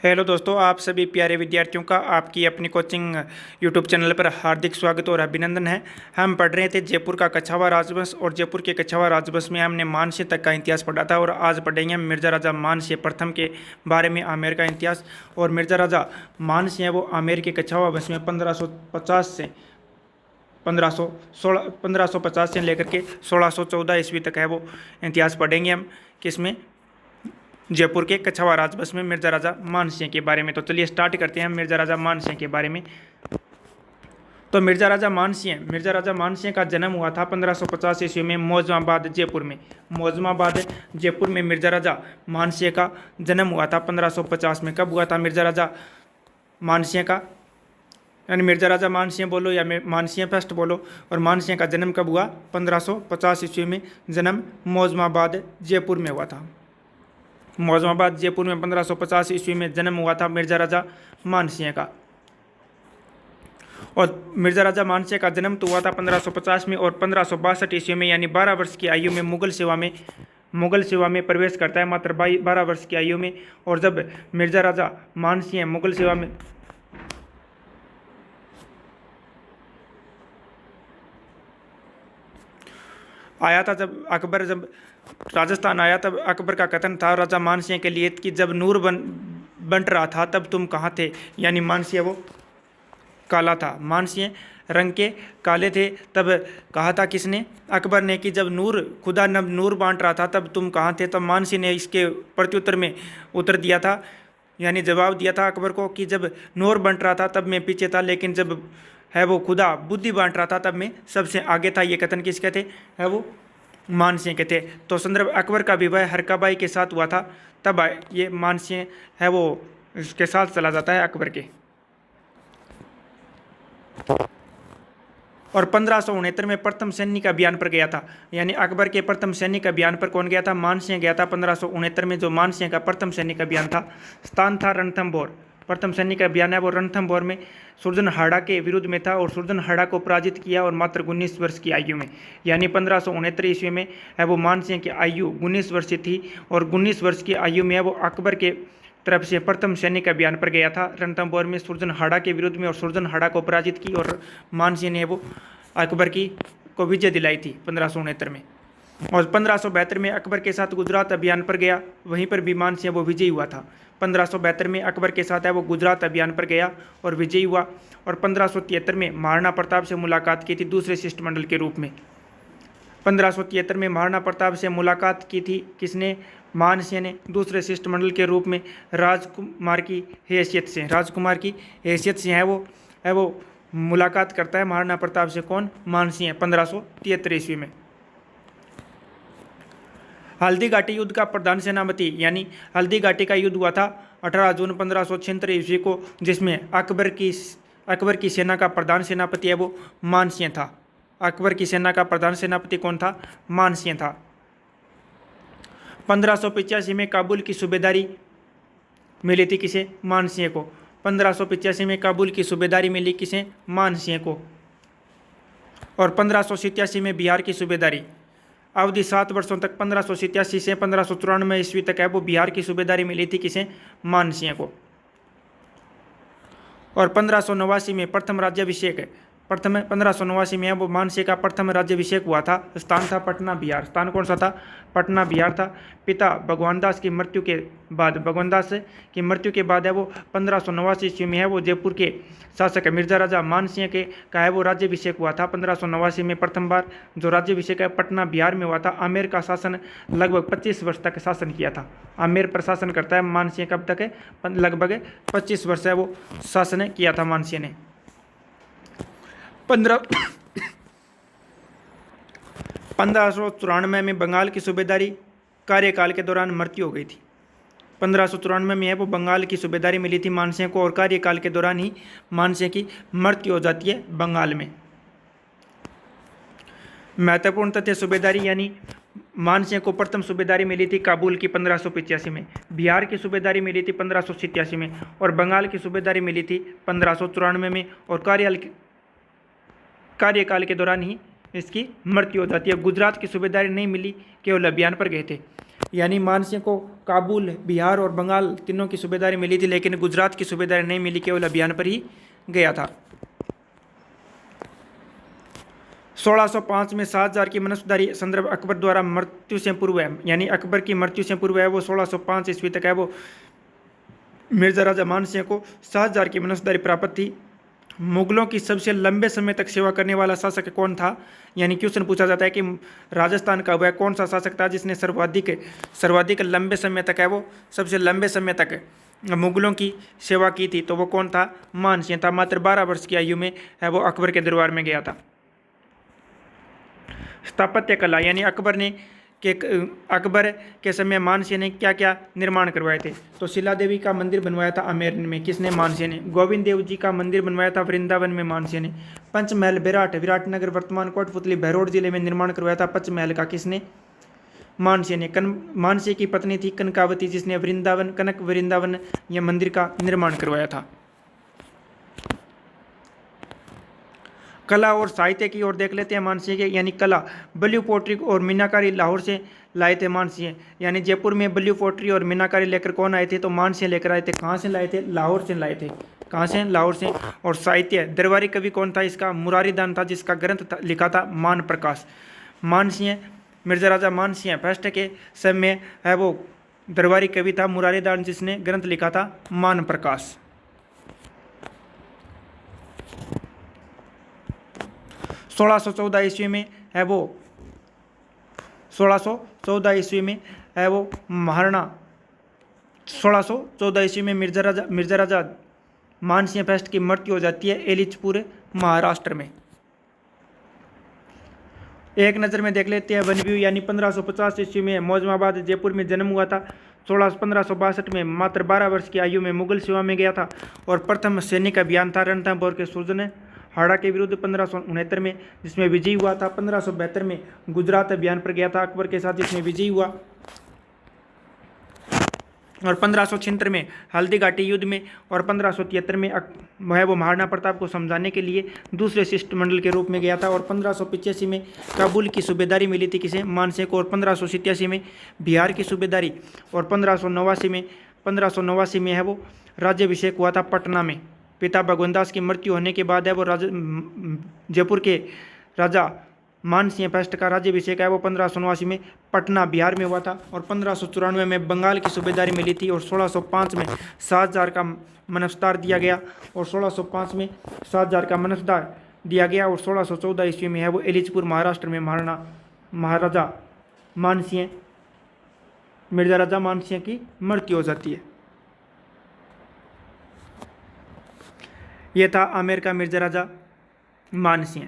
Hello दोस्तों, आप सभी प्यारे विद्यार्थियों का आपकी अपनी कोचिंग यूट्यूब चैनल पर हार्दिक स्वागत और अभिनंदन है। हम पढ़ रहे थे जयपुर का कछावा राजवंश और जयपुर के कछावा राजवंश में हमने मानसिंह तक का इतिहास पढ़ा था और आज पढ़ेंगे हम मिर्जा राजा मानसिंह प्रथम के बारे में आमेर का इतिहास। और मिर्जा राजा मानसिंह है वो आमेर के कछावा वंश में 1550 से 1550 से लेकर के 1614 ईस्वी तक है वो इतिहास पढ़ेंगे हम किसमें, जयपुर के कछावा राजवंश में मिर्जा राजा मानसिंह के बारे में। तो चलिए स्टार्ट करते हैं मिर्जा राजा मानसिंह के बारे में। तो मिर्जा राजा मानसिंह का जन्म हुआ था 1550 ईस्वी में मौजमाबाद जयपुर में। मौजमाबाद जयपुर में मिर्जा राजा मानसिंह का जन्म हुआ था 1550 में। कब हुआ था मिर्जा राजा मानसिंह का, यानी मिर्जा राजा मानसिंह बोलो या मानसिंह फर्स्ट बोलो। और मानसिंह का जन्म कब हुआ? 1550 ईस्वी में जन्म मौजमाबाद जयपुर में हुआ था। मौजमाबाद जयपुर में 1550 ईस्वी में जन्म हुआ था मिर्जा राजा मानसिंह का। और मिर्जा राजा मानसिंह का जन्म तो हुआ था 1550 में और 1562 ईस्वी में यानी 12 वर्ष की आयु में मुगल सेवा में प्रवेश करता है, मात्र 12 वर्ष की आयु में। और जब मिर्जा राजा मानसिंह मुगल सेवा में आया था, जब राजस्थान आया तब अकबर का कथन था राजा मानसिंह के लिए कि जब नूर बंट रहा था तब तुम कहाँ थे। यानी मानसिंह वो काला था, मानसिंह रंग के काले थे। तब कहा था किसने? अकबर ने, कि जब खुदा नूर बांट रहा था तब तुम कहाँ थे। तब मानसिंह ने इसके प्रत्युत्तर में उत्तर दिया था, यानी जवाब दिया था अकबर को कि जब नूर बंट रहा था तब मैं पीछे था, लेकिन जब है वो खुदा बुद्धि बांट रहा था तब मैं सबसे आगे था। ये कथन किसके थे? है वो मानसिंह के थे। तो संदर्भ अकबर का विवाह हरकाबाई के साथ हुआ था, तब ये मानसिंह है वो इसके साथ चला जाता है अकबर के। और 1569 में प्रथम सैनिक अभियान पर गया था, यानी अकबर के प्रथम सैनिक अभियान पर कौन गया था? मानसिंह गया था 1569 में। जो मानसिंह का प्रथम सैनिक अभियान था, स्थान था रणथंभौर। प्रथम सैनिक अभियान है वो रणथंभौर में सुरजनहाड़ा के विरुद्ध में था और सुरजनहाड़ा को पराजित किया और मात्र 19 वर्ष की आयु में, यानी 1569 ईस्वी में है वो मानसिंह की आयु 19 वर्ष थी। और 19 वर्ष की आयु में है वो अकबर के तरफ से प्रथम सैनिक अभियान पर गया था रणथंभौर में सुरजनहाड़ा के विरुद्ध में और सुरजनहाड़ा को पराजित की और मानसिंह ने वो अकबर को विजय दिलाई थी 1569 में। और 1572 में अकबर के साथ गुजरात अभियान पर गया, वहीं पर भी मानसिंह वो विजयी हुआ था। 1572 में अकबर के साथ है वो गुजरात अभियान पर गया और विजयी हुआ। और 1573 में महाराणा प्रताप से मुलाकात की थी दूसरे शिष्टमंडल के रूप में। 1573 में महाराणा प्रताप से मुलाकात की थी किसने? मानसिंह ने, दूसरे शिष्टमंडल के रूप में राजकुमार की हैसियत से है वो मुलाकात करता है महाराणा प्रताप से। कौन? मानसिंह 1573 ईस्वी में। हल्दी घाटी युद्ध का प्रधान सेनापति, यानी हल्दी घाटी का युद्ध हुआ था 18 जून 1576 ईस्वी को, जिसमें अकबर की सेना का प्रधान सेनापति है वो मानसिंह था। अकबर की सेना का प्रधान सेनापति कौन था? मानसिंह था। 1585 में काबुल की सूबेदारी मिली थी किसे? मानसिंह को। 1585 में काबुल की सूबेदारी मिली किसे? मानसिंह को। और 1587 में बिहार की सूबेदारी, अवधि 7 वर्षों तक 1587 से 1594 ईस्वी तक है वो बिहार की सूबेदारी मिली थी किसे? मानसिंह को। और 1589 में प्रथम राज्याभिषेक 1589 में है वो मानसिंह का प्रथम राज्याभिषेक हुआ था। स्थान था पटना बिहार। स्थान कौन सा था? पटना बिहार था। पिता भगवान दास की मृत्यु के बाद है वो 1589 ईस्वी में है वो जयपुर के शासक मिर्जा राजा मानसिंह के का है वो राज्याभिषेक हुआ था। 1589 में प्रथम बार जो राज्याभिषेक है पटना बिहार में हुआ था। आमेर का शासन लगभग 25 वर्ष तक शासन किया था। आमेर पर शासन करता है मानसिंह, कब तक है? लगभग 25 वर्ष है वो शासन किया था मानसिंह ने। 1594 में बंगाल की सूबेदारी कार्यकाल के दौरान मृत्यु हो गई थी। 1594 में है वो बंगाल की सूबेदारी मिली थी मानसिंह को और कार्यकाल के दौरान ही मानसिंह की मृत्यु हो जाती है बंगाल में। महत्वपूर्ण तथ्य सूबेदारी, यानी मानसिंह को प्रथम सूबेदारी मिली थी काबुल की 1585 में, बिहार की सूबेदारी मिली थी 1587 में और बंगाल की सूबेदारी मिली थी 1594 में। और कार्यकाल के दौरान ही इसकी मृत्यु हो जाती है। गुजरात की सूबेदारी नहीं मिली, केवल अभियान पर गए थे। यानी मानसिंह को काबुल, बिहार और बंगाल तीनों की सूबेदारी मिली थी, लेकिन गुजरात की सूबेदारी नहीं मिली, केवल अभियान पर ही गया था। 1605 में 7000 की मनसबदारी संदर्भ अकबर द्वारा मृत्यु से पूर्व है, यानी अकबर की मृत्यु से पूर्व है वो 1605 ईस्वी तक है, वो मिर्जा राजा मानसिंह को 7000 की मनसबदारी प्राप्त थी। मुगलों की सबसे लंबे समय तक सेवा करने वाला शासक कौन था? यानी क्वेश्चन पूछा जाता है कि राजस्थान का वह कौन सा शासक था जिसने सर्वाधिक लंबे समय तक है, वो सबसे लंबे समय तक मुगलों की सेवा की थी, तो वो कौन था? मानसिंह था। मात्र 12 वर्ष की आयु में है वो अकबर के दरबार में गया था। स्थापत्य कला, यानी अकबर के समय मानसिंह ने क्या क्या निर्माण करवाए थे? तो शिला देवी का मंदिर बनवाया था आमेर में, किसने? मानसिंह ने। गोविंद देव जी का मंदिर बनवाया था वृंदावन में, मानसिंह ने। पंचमहल विराटनगर वर्तमान कोटपुतली भैरोड जिले में निर्माण करवाया था पंचमहल का, किसने? मानसिंह ने। मानसिंह की पत्नी थी कनकावती, जिसने कनक वृंदावन यह मंदिर का निर्माण करवाया था। कला और साहित्य की ओर देख लेते हैं मानसिंह के, यानी कला, बल्यू पोट्री और मीनाकारी लाहौर से लाए थे मानसिंह। यानी जयपुर में बल्यू पोट्री और मीनाकारी लेकर कौन आए थे? तो मानसिंह लेकर आए थे। कहाँ से लाए थे? लाहौर से लाए थे। कहाँ से? लाहौर से। और साहित्य, दरबारी कवि कौन था इसका? मुरारीदान था, जिसका ग्रंथ लिखा था मान प्रकाश। मानसिंह, मिर्जा राजा मानसिंह फर्स्ट के समय है वो दरबारी कवि था मुरारीदान, जिसने ग्रंथ लिखा था मान प्रकाश। 1614 ईस्वी में है वो 1614 ईस्वी में है वो महाराणा 1614 ईस्वी में मिर्जा राजा मानसिंह फर्स्ट की मृत्यु हो जाती है एलिचपुर, महाराष्ट्र में। एक नज़र में देख लेते हैं वनव्यू, यानी 1550 ईस्वी में मौजमाबाद जयपुर में जन्म हुआ था। 1562 में मात्र 12 वर्ष की आयु में मुगल सेवा में गया था और प्रथम सैनिक अभियान था रणथंभौर के सुरजन हाड़ा के विरुद्ध 1569 में, जिसमें विजयी हुआ था। 1572 में गुजरात अभियान पर गया था अकबर के साथ, जिसमें विजयी हुआ। और 1576 में हल्दी घाटी युद्ध में, और 1573 में वह वो महाराणा प्रताप को समझाने के लिए दूसरे शिष्टमंडल के रूप में गया था। और 1585 में काबुल की सूबेदारी मिली थी किसे? मानसिंह को। और 1587 में बिहार की सूबेदारी, और 1589 में है वो राज्याभिषेक हुआ था पटना में। पिता भगवंदास की मृत्यु होने के बाद है वो जयपुर के राजा मानसिंह फर्स्ट का राज्याभिषेक है वो 1589 में पटना बिहार में हुआ था। और 1594 में बंगाल की सूबेदारी मिली थी, और 1605 में 7000 का मनसबदार दिया गया, और 1605 में 7000 का मनसबदार दिया गया। और 1614 ईस्वी में है वो एलिचपुर, महाराष्ट्र में महाराजा मानसिंह, मिर्जा राजा मानसिंह की मृत्यु हो जाती है। यह था आमेर का मिर्जा राजा मानसिंह।